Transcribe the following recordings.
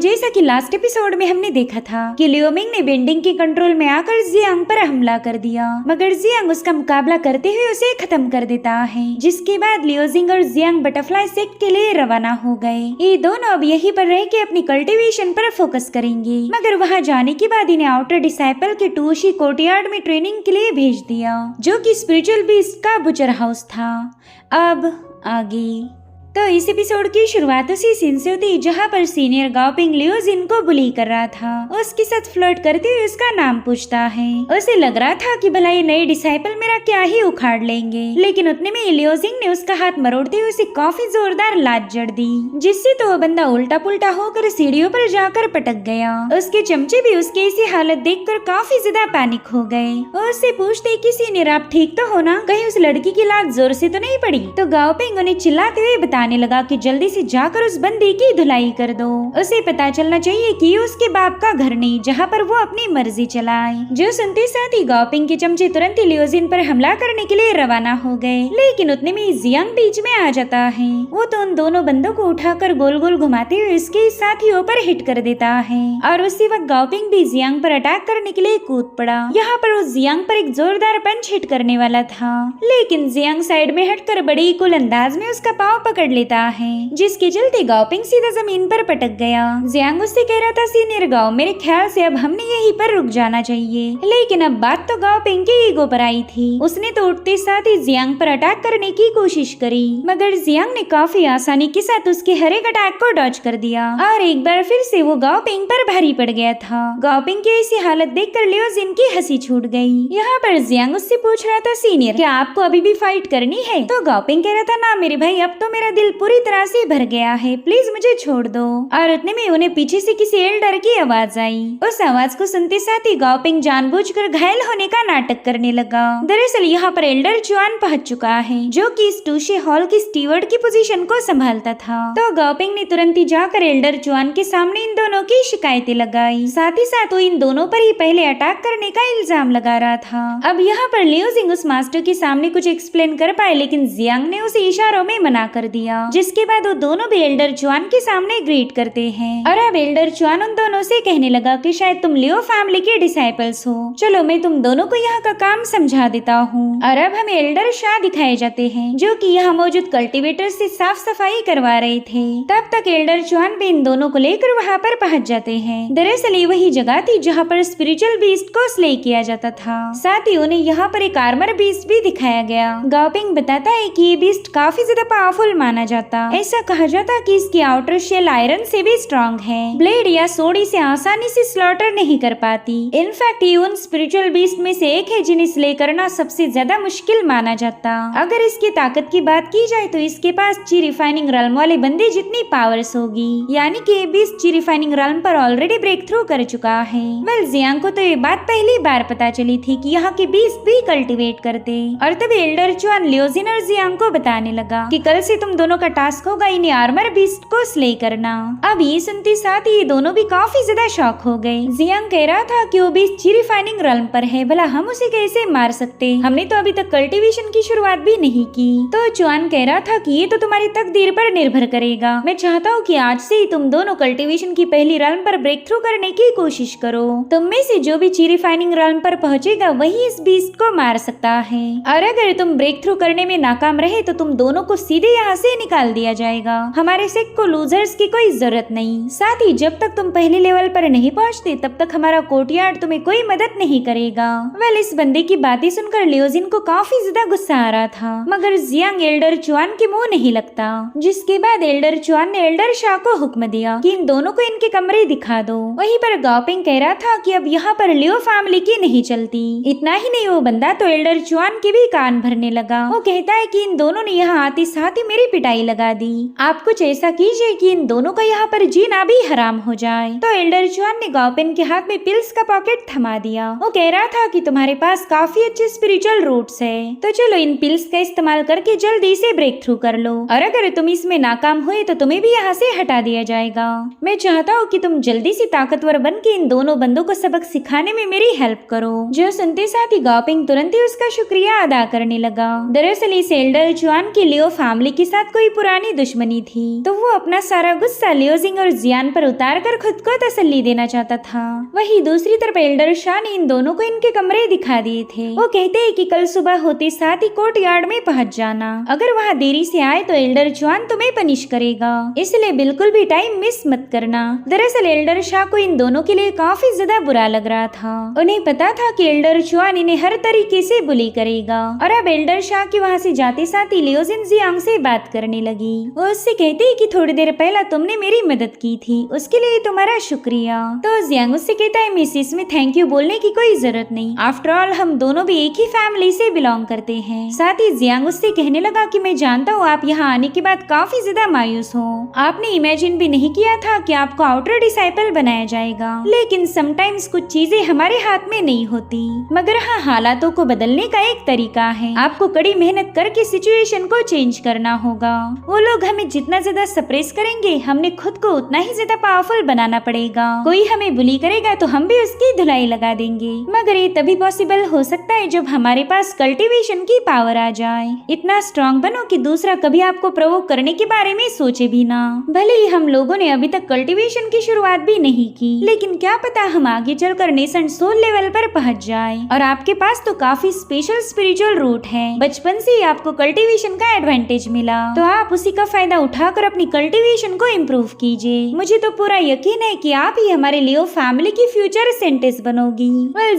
जैसा कि last episode में हमने देखा था कि लियोमिंग ने बेंडिंग के कंट्रोल में आकर जियांग पर हमला कर दिया, मगर जियांग उसका मुकाबला करते हुए उसे खत्म कर देता है। जिसके बाद लियोजिंग और जियांग बटरफ्लाई सेक्ट के लिए रवाना हो गए। ये दोनों अब यहीं पर रह के अपनी कल्टीवेशन पर फोकस करेंगे, मगर वहाँ जाने के बाद इन्हें आउटर डिसाइपल के टूशी कोर्टयार्ड में ट्रेनिंग के लिए भेज दिया, जो कि स्पिरिचुअल बीस्ट का बुचर हाउस था। अब आगे तो इस एपिसोड की शुरुआत उसी सीन से होती जहाँ पर सीनियर गाओपिंग लियोजिन को बुली कर रहा था। उसके साथ फ्लर्ट करते हुए उसका नाम पूछता है। उसे लग रहा था कि भला ये नए डिसाइपल मेरा क्या ही उखाड़ लेंगे, लेकिन उतने में लियोजिन ने उसका हाथ मरोड़ते हुए उसे काफी जोरदार लात जड़ दी, जिससे तो वह बंदा उल्टा पुल्टा होकर सीढ़ियों पर जाकर पटक गया। उसके चमचे भी उसकी ऐसी हालत देखकर काफी ज्यादा पैनिक हो गए। उससे पूछते कि सीनियर आप ठीक तो हो ना, कहीं उस लड़की की लात जोर से तो नहीं पड़ी? तो गाओपिंग उन्हें चिल्लाते हुए बताने लगा कि जल्दी से जाकर उस बंदी की धुलाई कर दो। उसे पता चलना चाहिए कि उसके बाप का घर नहीं जहाँ पर वो अपनी मर्जी चलाए। जो सुनते साथ ही गाओपिंग के चमचे तुरंत ही लियोजिन पर हमला करने के लिए रवाना हो गए, लेकिन उतने में जियांग बीच में आ जाता है। वो तो उन दोनों बंदों को उठाकर गोल गोल घुमाते हुए उसके साथियों पर हिट कर देता है, और उसी वक्त गाओपिंग भी जियांग पर अटैक करने के लिए कूद पड़ा। यहाँ पर वो जियांग पर एक जोरदार पंच हिट करने वाला था, लेकिन जियांग साइड में हटकर बड़ी ही कुल अंदाज में उसका पाँव पकड़ लेता है, जिसके चलते गाओपिंग सीधा जमीन पर पटक गया। जियांग उससे कह रहा था सीनियर गाओ, मेरे ख्याल से अब हमने यहीं पर रुक जाना चाहिए, लेकिन अब बात तो गाओपिंग के ईगो पर आई थी। उसने तो उठते साथ ही जियांग पर अटैक करने की कोशिश करी, मगर जियांग ने काफी आसानी के साथ उसके हर एक अटैक को डॉज कर दिया, और एक बार फिर से वो गाओपिंग पर भारी पड़ गया था। गाओपिंग की ऐसी हालत देखकर लियोजिन की हंसी छूट गई। यहाँ पर जियांग उससे पूछ रहा था सीनियर क्या आपको अभी भी फाइट करनी है? तो गाओपिंग कह रहा था ना मेरे भाई, अब तो मेरा दिल पूरी तरह से भर गया है, प्लीज मुझे छोड़ दो। और उतने में उन्हें पीछे से किसी एल्डर की आवाज आई। उस आवाज को सुनते साथ ही गाओपिंग जानबूझकर घायल होने का नाटक करने लगा। दरअसल यहाँ पर एल्डर चुआन पहुंच चुका है, जो कि इस टूशे हॉल की स्टीवर्ड की पोजीशन को संभालता था। तो गाओपिंग ने तुरंत ही जाकर एल्डर चुआन के सामने इन दोनों की शिकायतें लगाई। साथ ही साथ वो इन दोनों पर ही पहले अटैक करने का इल्जाम लगा रहा था। अब यहाँ पर लियोजिंग उस मास्टर के सामने कुछ एक्सप्लेन कर पाए, लेकिन जियांग ने उसे इशारों में मना कर दिया, जिसके बाद वो दोनों भी एल्डर चुआन के सामने ग्रीट करते हैं। और अब एल्डर चुआन उन दोनों से कहने लगा कि शायद तुम लियो फैमिली के डिसाइपल्स हो, चलो मैं तुम दोनों को यहाँ का काम समझा देता हूँ। और अब हमें एल्डर शाह दिखाए जाते हैं, जो कि यहाँ मौजूद कल्टीवेटर से साफ सफाई करवा रहे थे। तब तक एल्डर चुआन भी इन दोनों को लेकर वहाँ पर पहुँच जाते हैं। दरअसल ये वही जगह थी जहाँ पर स्पिरिचुअल बीस्ट को स्ले किया जाता था। साथ ही उन्हें यहाँ पर एक आर्मर बीस्ट भी दिखाया गया। गाओपिंग बताता है कि ये बीस्ट काफी ज्यादा पावरफुल माना जाता। ऐसा कहा जाता कि इसकी आउटर शेल आयरन से भी स्ट्रॉन्ग है, ब्लेड या सोड इसे आसानी से स्लॉटर नहीं कर पाती। इनफैक्ट ये उन स्पिरिचुअल बीस्ट में से एक है जिन्हें स्ले करना सबसे ज्यादा मुश्किल माना जाता। अगर इसकी ताकत की बात की जाए तो इसके पास ची रिफाइनिंग रल्म वाले बंदे जितनी पावर्स होगी, यानी कि ये बीस्ट ची रिफाइनिंग रल्म पर ऑलरेडी ब्रेक थ्रू कर चुका है। वेल जियांग को तो ये बात पहली बार पता चली थी कि यहाँ के बीस्ट भी कल्टीवेट करते। और तभी एल्डर चुआन लियोजिन और जियांग को बताने लगा कि कल से तुम दोनों का टास्क होगा इन्हें आर्मर बीस्ट को स्ले करना। अब ये सुनते साथ ही ये दोनों भी काफी ज्यादा शॉक हो गए। जियांग कह रहा था कि वो बीस्ट ची रिफाइनिंग रल्म पर है, भला हम उसे कैसे मार सकते, हमने तो अभी तक कल्टीवेशन की शुरुआत भी नहीं की। तो चुआन कह रहा था कि ये तो तुम्हारी तकदीर पर निर्भर करेगा। मैं चाहता हूँ कि आज से ही तुम दोनों कल्टीवेशन की पहली रल्म पर ब्रेक थ्रू करने की कोशिश करो। तुम में से जो भी ची रिफाइनिंग रल्म पर पहुंचेगा वही इस बीस्ट को मार सकता है, और अगर तुम ब्रेक थ्रू करने में नाकाम रहे तो तुम दोनों को सीधे यहाँ से निकाल दिया जाएगा। हमारे सेक्ट को लूजर्स की कोई जरूरत नहीं। साथ ही जब तक तुम पहले लेवल पर नहीं पहुँचते तब तक हमारा कोर्टयार्ड तुम्हें कोई मदद नहीं करेगा। वेल इस बंदे की बातें सुनकर लियोजिन को काफी ज्यादा गुस्सा आ रहा था, मगर जियांग एल्डर चुआन के मुंह नहीं लगता। जिसके बाद एल्डर चुआन ने एल्डर शाह को हुक्म दिया कि इन दोनों को इनके कमरे दिखा दो। वहीं पर गाओपिंग कह रहा था कि अब यहाँ पर लियो फैमिली की नहीं चलती। इतना ही नहीं, वो बंदा तो एल्डर चुआन के भी कान भरने लगा। वो कहता है कि इन दोनों ने यहाँ आते साथ ही मेरी पिटाई लगा दी। आप कुछ ऐसा कीजिए कि इन दोनों का यहाँ पर जीना भी हराम हो जाए। तो एल्डर चुआन ने गाओपिंग के हाथ में पिल्स का पॉकेट थमा दिया। वो कह रहा था कि तुम्हारे पास काफी अच्छे स्पिरिचुअल रूट्स है, तो चलो इन पिल्स का इस्तेमाल करके जल्दी से ब्रेक थ्रू कर लो, और अगर तुम इसमें नाकाम हुए तो तुम्हें भी यहाँ से हटा दिया जाएगा। मैं चाहता हूँ कि तुम जल्दी से ताकतवर बन के इन दोनों बंदों को सबक सिखाने में मेरी हेल्प करो। जो सुनते साथ ही गाओपिंग तुरंत ही उसका शुक्रिया अदा करने लगा। दरअसल इस एल्डर चुआन की लियो फैमिली के साथ कोई पुरानी दुश्मनी थी, तो वो अपना सारा गुस्सा लियोजिंग और जियान पर उतार कर खुद को तसल्ली देना चाहता था। वहीं दूसरी तरफ एल्डर शाह ने इन दोनों को इनके कमरे दिखा दिए थे। वो कहते हैं कि कल सुबह होते साथ ही कोर्ट यार्ड में पहुंच जाना। अगर वहाँ देरी से आए तो एल्डर जुआन तुम्हें पनिश करेगा, इसलिए बिल्कुल भी टाइम मिस मत करना। दरअसल एल्डर शाह को इन दोनों के लिए काफी ज्यादा बुरा लग रहा था। उन्हें पता था कि एल्डर जुआन इन्हें हर तरीके से बुली करेगा। और अब एल्डर शाह के वहाँ से जाते साथ ही लियोजिन जियांग से बात करने लगी। वो उससे कहती है कि थोड़ी देर पहले तुमने मेरी मदद की थी, उसके लिए तुम्हारा शुक्रिया। तो जियांग उससे कहता है मिसिस में थैंक यू बोलने की कोई जरूरत नहीं, आफ्टर ऑल हम दोनों भी एक ही फैमिली से बिलोंग करते हैं। साथ ही जियांग उससे कहने लगा कि मैं जानता हूँ आप यहाँ आने के बाद काफी ज्यादा मायूस हो। आपने इमेजिन भी नहीं किया था कि आपको आउटर डिसाइपल बनाया जाएगा, लेकिन समटाइम्स कुछ चीजें हमारे हाथ में नहीं होती, मगर हाँ हालातों को बदलने का एक तरीका है। आपको कड़ी मेहनत करके सिचुएशन को चेंज करना होगा। वो लोग हमें जितना ज्यादा सप्रेस करेंगे, हमने खुद को उतना ही ज्यादा पावरफुल बनाना पड़ेगा। कोई हमें बुली करेगा तो हम भी उसकी धुलाई लगा देंगे, मगर ये तभी पॉसिबल हो सकता है जब हमारे पास कल्टीवेशन की पावर आ जाए। इतना स्ट्रॉन्ग बनो कि दूसरा कभी आपको प्रोवोक करने के बारे में सोचे भी ना। भले ही हम लोगों ने अभी तक कल्टीवेशन की शुरुआत भी नहीं की, लेकिन क्या पता हम आगे चलकर नेसेंट सोल लेवल पर पहुंच जाए। और आपके पास तो काफी स्पेशल स्पिरिचुअल रूट है, बचपन से ही आपको कल्टीवेशन का एडवांटेज मिला, तो आप उसी का फायदा उठाकर अपनी कल्टीवेशन को इम्प्रूव कीजिए। मुझे तो पूरा यकीन है कि आप ही हमारे लियो फैमिली की फ्यूचर सेंटेंस बनोगी।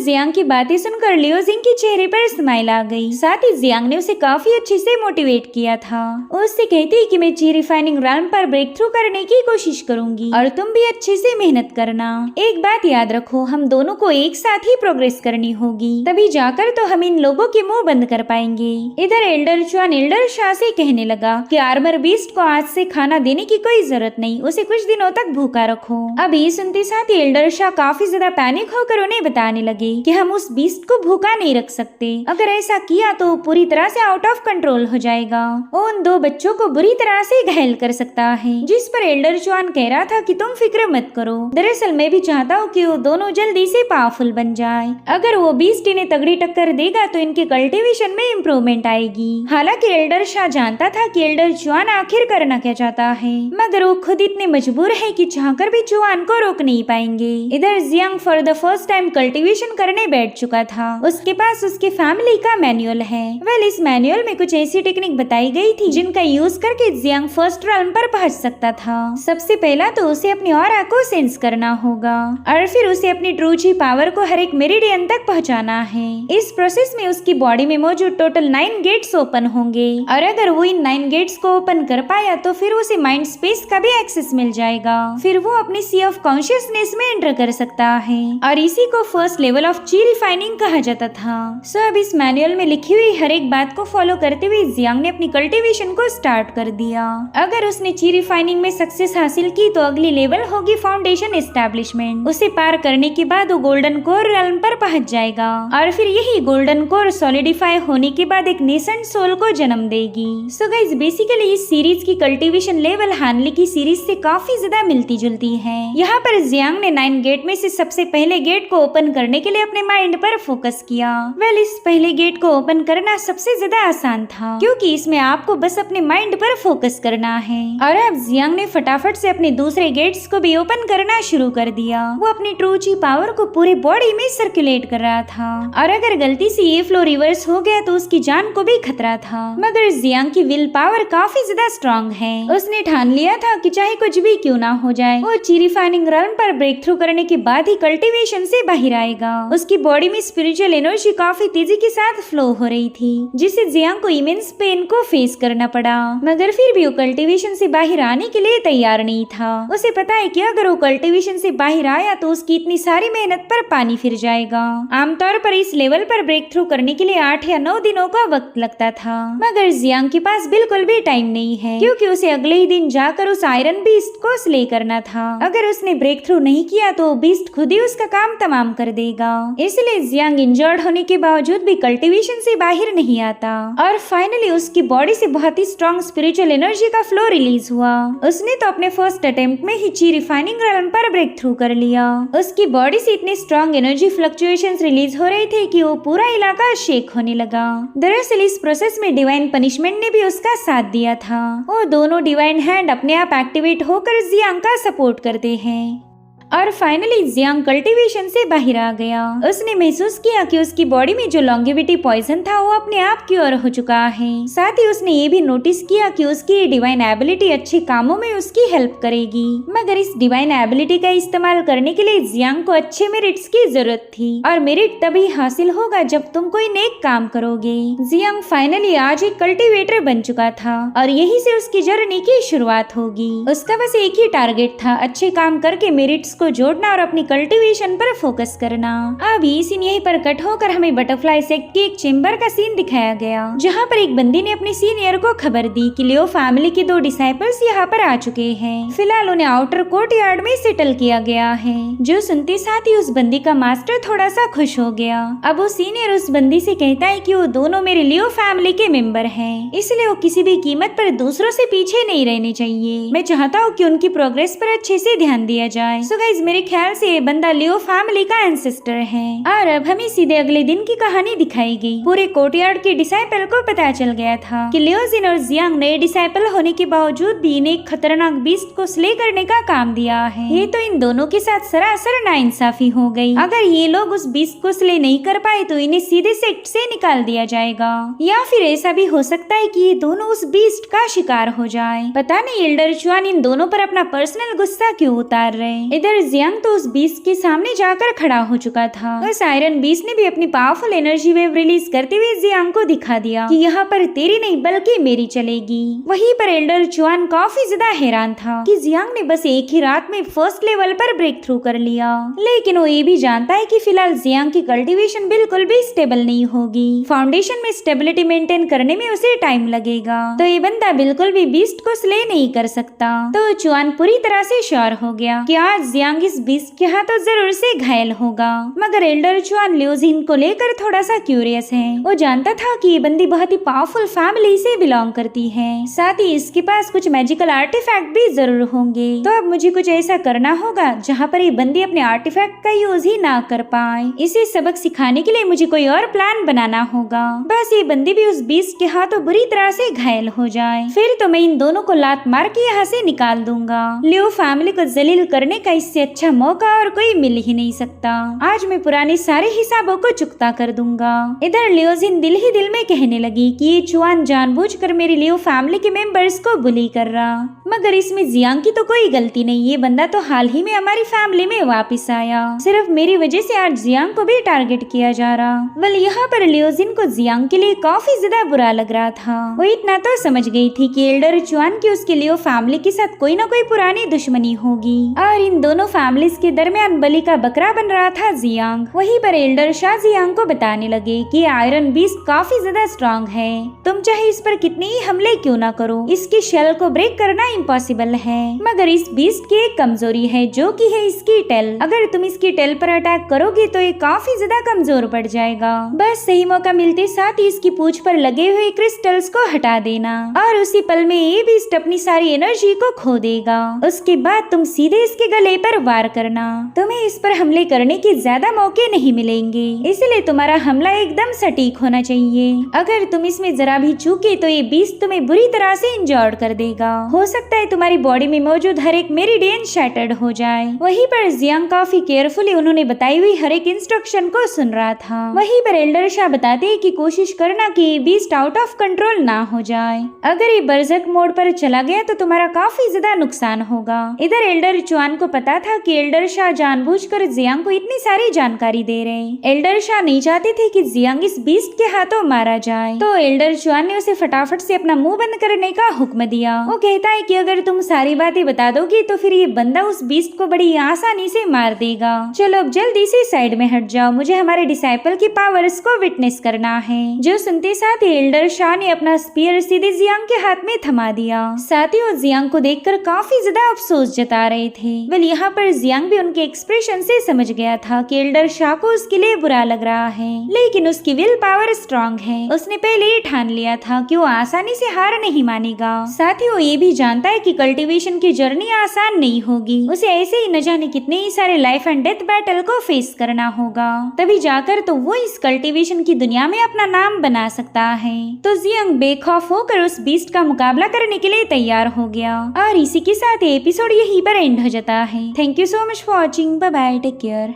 जियांग की बातें सुनकर लियोजिंग के चेहरे पर स्माइल आ गई। साथ ही जियांग ने उसे काफी अच्छे से मोटिवेट किया था। उससे कहती है कि मैं ची रिफाइनिंग रैम पर ब्रेक थ्रू करने की कोशिश करूंगी और तुम भी अच्छे से मेहनत करना। एक बात याद रखो, हम दोनों को एक साथ ही प्रोग्रेस करनी होगी, तभी जाकर तो हम इन लोगों के मुंह बंद कर पाएंगे। इधर एल्डर जुआन एल्डर शाह से कहने लगा कि आर्मर बीस्ट को आज से खाना देने की कोई जरूरत नहीं, उसे कुछ दिनों तक भूखा रखो। अब ये सुनते साथ ही एल्डर शाह काफी ज्यादा पैनिक होकर उन्हें बताने लगे कि हम उस बीस्ट को भूखा नहीं रख सकते, अगर ऐसा किया तो पूरी तरह से आउट ऑफ कंट्रोल हो जाएगा। वो उन दो बच्चों को बुरी तरह से घायल कर सकता है। जिस पर एल्डर जुआन कह रहा था कि तुम फिक्र मत करो, दरअसल मैं भी चाहता हूँ कि वो दोनों जल्दी से पावरफुल बन जाए। अगर वो बीस्ट इन्हें तगड़ी टक्कर देगा तो इनके कल्टीवेशन में इम्प्रूवमेंट आएगी। हालांकि एल्डर शाह जानता था कि एल्डर जुआन आखिर करना क्या चाहता है, मगर वो खुद इतने मजबूर है कि चाहकर भी जुआन को रोक नहीं पाएंगे। इधर Jiang for the first time cultivation करने बैठ चुका था। उसके पास उसके फैमिली का मैनुअल है। वेल इस मैनुअल में कुछ ऐसी टेक्निक बताई गई थी जिनका यूज करके जियांग फर्स्ट रैंक पर पहुंच सकता था। सबसे पहला तो उसे अपनी ऑरा को सेंस करना होगा और फिर उसे अपनी ट्रू जी पावर को हर एक मेरिडियन तक पहुंचाना है। इस प्रोसेस में उसकी बॉडी में मौजूद टोटल 9 गेट्स ओपन होंगे और अगर वो इन 9 गेट्स को ओपन कर पाया तो फिर उसे माइंड स्पेस का भी एक्सेस मिल जाएगा। फिर वो अपनी सी ऑफ कॉन्शियसनेस में एंटर कर सकता है और इसी को फर्स्ट लेवल ऑफ ची रिफाइनिंग कहा जाता था। सो अब इस मैनुअल में लिखी हुई हर एक बात को फॉलो करते हुए जियांग ने अपनी कल्टीवेशन को स्टार्ट कर दिया। अगर उसने ची रिफाइनिंग में सक्सेस हासिल की तो अगली लेवल होगी फाउंडेशन एस्टेब्लिशमेंट। उसे पार करने के बाद वो गोल्डन कोर रेल्म पर पहुंच जाएगा और फिर यही गोल्डन कोर सॉलिडिफाई होने के बाद एक नेसेंट सोल को जन्म देगी। सो गाइस बेसिकली इस सीरीज की कल्टीवेशन लेवल हानली की सीरीज से काफी ज्यादा मिलती जुलती है। यहाँ पर जियांग ने 9 गेट में से सबसे पहले गेट को ओपन करने के लिए अपने माइंड पर फोकस किया। वेल इस पहले गेट को ओपन करना सबसे ज्यादा आसान था क्योंकि इसमें आपको बस अपने माइंड पर फोकस करना है। और अब जियांग ने फटाफट से अपने दूसरे गेट्स को भी ओपन करना शुरू कर दिया। वो अपनी ट्रू ची पावर को पूरी बॉडी में सर्कुलेट कर रहा था और अगर गलती से ये फ्लो रिवर्स हो गया तो उसकी जान को भी खतरा था। मगर जियांग की विल पावर काफी ज्यादा स्ट्रॉन्ग है। उसने ठान लिया था कि चाहे कुछ भी क्यों ना हो जाए वो ची रिफाइनिंग रेल्म पर ब्रेक थ्रू करने के बाद ही कल्टीवेशन से बाहर आएगा। उसकी बॉडी में स्पिरिचुअल एनर्जी काफी तेजी के साथ फ्लो हो रही थी जिससे जियांग को इमेंस पेन को फेस करना पड़ा, मगर फिर भी वो कल्टीवेशन से बाहर आने के लिए तैयार नहीं था। उसे पता है कि अगर वो कल्टीवेशन से बाहर आया तो उसकी इतनी सारी मेहनत पर पानी फिर जाएगा। आमतौर पर इस लेवल पर ब्रेक थ्रू करने के लिए 8 या 9 दिनों का वक्त लगता था, मगर जियांग के पास बिल्कुल भी टाइम नहीं है क्योंकि उसे अगले ही दिन जाकर उस आयरन बीस्ट को स्ले करना था। अगर उसने ब्रेक थ्रू नहीं किया तो बीस्ट खुद ही उसका काम तमाम कर देगा। इसलिए जियांग इंजर्ड होने के बावजूद भी कल्टीवेशन से बाहर नहीं आता और फाइनली उसकी बॉडी से बहुत ही स्ट्रॉन्ग स्पिरिचुअल एनर्जी का फ्लो रिलीज हुआ। उसने तो अपने फर्स्ट अटेम्प्ट में ही ची रिफाइनिंग रेल्म पर ब्रेक थ्रू कर लिया। उसकी बॉडी से इतने स्ट्रॉन्ग एनर्जी फ्लक्चुएशंस रिलीज हो रहे थे कि वो पूरा इलाका शेक होने लगा। दरअसल इस प्रोसेस में डिवाइन पनिशमेंट ने भी उसका साथ साथ दिया था। वो दोनों डिवाइन हैंड अपने आप एक्टिवेट होकर जियांग का सपोर्ट करते हैं और फाइनली जियांग कल्टीवेशन से बाहर आ गया। उसने महसूस किया कि उसकी बॉडी में जो लॉन्गेविटी पॉइजन था वो अपने आप क्योर हो चुका है। साथ ही उसने ये भी नोटिस किया कि उसकी डिवाइन एबिलिटी अच्छे कामों में उसकी हेल्प करेगी, मगर इस डिवाइन एबिलिटी का इस्तेमाल करने के लिए जियांग को अच्छे मेरिट्स की जरूरत थी और मेरिट तभी हासिल होगा जब तुम कोई नेक काम करोगे। जियांग फाइनली आज एक कल्टीवेटर बन चुका था और यही से उसकी जर्नी की शुरुआत होगी। उसका बस एक ही टारगेट था, अच्छे काम करके मेरिट्स को जोड़ना और अपनी कल्टीवेशन पर फोकस करना। अब ये सीन यहीं पर कट होकर हमें बटरफ्लाई सेक्ट के एक चेम्बर का सीन दिखाया गया, जहाँ पर एक बंदी ने अपने सीनियर को खबर दी कि लियो फैमिली के 2 डिसाइपल्स यहाँ पर आ चुके हैं। फिलहाल उन्हें आउटर कोर्ट यार्ड में सेटल किया गया है। जो सुनते साथ ही उस बंदी का मास्टर थोड़ा सा खुश हो गया। अब वो सीनियर उस बंदी से कहता है कि वो दोनों मेरे लियो फैमिली के मेंबर हैं, इसलिए वो किसी भी कीमत पर दूसरों से पीछे नहीं रहने चाहिए। मैं चाहता हूँ कि उनकी प्रोग्रेस पर अच्छे से ध्यान दिया जाए। सो गाइस, मेरे ख्याल से ये बंदा लियो फैमिली का एंसेस्टर है। और अब हमें सीधे अगले दिन की कहानी दिखाई गई। पूरे कोर्टयार्ड के डिसाइपल को पता चल गया था कि लियोजिन और जियांग नए डिसाइपल होने के बावजूद भी इन्हें एक खतरनाक बीस्ट को स्ले करने का काम दिया है। ये तो इन दोनों के साथ सरासर नाइंसाफी हो गई। अगर ये लोग उस बीस्ट को स्ले नहीं कर पाए तो इन्हें सीधे सेक्ट से निकाल दिया जाएगा, या फिर ऐसा भी हो सकता है कि ये दोनों उस बीस्ट का शिकार हो जाए। पता नहीं एल्डर चुआन इन दोनों पर अपना पर्सनल गुस्सा क्यों उतार रहे। इधर जियांग तो उस बीस्ट के सामने जाकर खड़ा हो चुका था। उस आयरन बीस्ट ने भी अपनी पावरफुल एनर्जी वेव रिलीज करते हुए जियांग को दिखा दिया कि यहाँ पर तेरी नहीं बल्कि मेरी चलेगी। वहीं पर एल्डर चुआन काफी ज्यादा हैरान था कि जियांग ने बस एक ही रात में फर्स्ट लेवल पर ब्रेक थ्रू कर लिया, लेकिन वो ये भी जानता है कि फिलहाल जियांग की कल्टीवेशन बिल्कुल भी स्टेबल नहीं होगी। फाउंडेशन में स्टेबिलिटी मेंटेन करने में उसे टाइम लगेगा, तो ये बंदा बिल्कुल भी बीस्ट को स्ले नहीं कर सकता। तो चुआन पूरी तरह से श्योर हो गया कि आज जियांग इस बीस्ट के हाथों जरूर से घायल होगा। मगर एल्डर चुआन लियोजिन को लेकर थोड़ा सा क्यूरियस है। वो जानता था कि ये बंदी बहुत ही पावरफुल फैमिली से बिलोंग करती है, साथ ही इसके पास कुछ मैजिकल आर्टिफैक्ट भी जरूर होंगे। तो अब मुझे कुछ ऐसा करना होगा जहाँ पर ये बंदी अपने आर्टिफैक्ट का यूज ही ना कर पाए। इसे सबक सिखाने के लिए मुझे कोई और प्लान बनाना होगा। बस ये बंदी भी उस बीस्ट के हाथों बुरी तरह से घायल हो जाए, फिर तो मैं इन दोनों को लात मार के यहाँ से निकाल दूंगा। लियो फैमिली को जलील करने का इससे अच्छा मौका और कोई मिल ही नहीं सकता। आज मैं पुराने सारे हिसाबों को चुकता कर दूंगा। इधर लियोजिन दिल ही दिल में कहने लगी कि ये चुआन जानबूझकर मेरी लियो फैमिली के मेंबर्स को बुली कर रहा, मगर इसमें जियांग की तो कोई गलती नहीं। ये बंदा तो हाल ही में हमारी फैमिली में वापस आया, सिर्फ मेरी वजह से आज जियांग को भी टारगेट किया जा रहा। वेल, यहाँ पर लियोजिन को जियांग के लिए काफी ज्यादा बुरा लग रहा था। वो इतना तो समझ गई थी कि एल्डर चुआन की उसके लियो फैमिली के साथ कोई न कोई पुरानी दुश्मनी होगी और इन दोनों फैमिलीज के दरमियान बलि का बकरा बन रहा था जियांग। वहीं पर एल्डर शाह जियांग को बताने लगे कि आयरन बीस्ट काफी ज्यादा स्ट्रॉन्ग है, तुम चाहे इस पर कितने ही हमले क्यों ना करो, इसकी शेल को ब्रेक करना इम्पॉसिबल है। मगर इस बीस्ट की एक कमजोरी है जो कि है इसकी टेल। अगर तुम इसकी टेल पर अटैक करोगे तो ये काफी ज्यादा कमजोर पड़ जाएगा। बस सही मौका मिलते साथ ही इसकी पूंछ पर लगे हुए क्रिस्टल्स को हटा देना और उसी पल में ये बीस्ट अपनी सारी एनर्जी को खो देगा। उसके बाद तुम सीधे इसके गले पर वार करना। तुम्हें इस पर हमले करने के ज्यादा मौके नहीं मिलेंगे, इसलिए तुम्हारा हमला एकदम सटीक होना चाहिए। अगर तुम इसमें जरा भी चूके तो ये बीस्ट तुम्हें बुरी तरह से इंजर्ड कर देगा। हो सकता है तुम्हारी बॉडी में मौजूद हर एक मेरिडियन शैटर्ड हो जाए। वहीं पर जियांग काफी केयरफुली उन्होंने बताई हुई हर एक इंस्ट्रक्शन को सुन रहा था। वहीं पर एल्डर शाह बताते हैं कि कोशिश करना कि ये बीस्ट आउट ऑफ कंट्रोल ना हो जाए। अगर ये बर्जक मोड पर चला गया तो तुम्हारा काफी ज्यादा नुकसान होगा। इधर एल्डर चुआन को पता था कि एल्डर शाह जानबूझकर जियांग को इतनी सारी जानकारी दे रहे। एल्डर शाह नहीं चाहते थे कि जियांग इस बीस्ट के हाथों मारा जाए, तो एल्डर चुआन ने उसे फटाफट से अपना मुंह बंद करने का हुक्म दिया। वो कहता है कि अगर तुम सारी बातें बता दोगी तो फिर ये बंदा उस बीस्ट को बड़ी आसानी से मार देगा। चलो अब जल्दी से साइड में हट जाओ, मुझे हमारे डिसाइपल की पावर्स को विटनेस करना है। जो सुनते साथ ही एल्डर शाह ने अपना स्पीयर सीधे जियांग के हाथ में थमा दिया। साथ ही वो जियांग को देखकर काफी ज्यादा अफसोस जता रहे थे। वेल, यहाँ पर जियांग भी उनके एक्सप्रेशन से समझ गया था कि एल्डर शाह को उसके लिए बुरा लग रहा है, लेकिन उसकी विल पावर स्ट्रॉन्ग है। उसने पहले ही ठान लिया था कि वो आसानी से हार नहीं मानेगा। साथ ही वो ये भी जानता जानता है कि कल्टीवेशन की जर्नी आसान नहीं होगी, उसे ऐसे ही न जाने कितने ही सारे लाइफ एंड डेथ बैटल को फेस करना होगा, तभी जाकर तो वो इस कल्टीवेशन की दुनिया में अपना नाम बना सकता है। तो जियांग बेखौफ होकर उस बीस्ट का मुकाबला करने के लिए तैयार हो गया और इसी के साथ एपिसोड यहीं पर एंड हो जाता है। Thank you so much for watching. Bye bye, take care.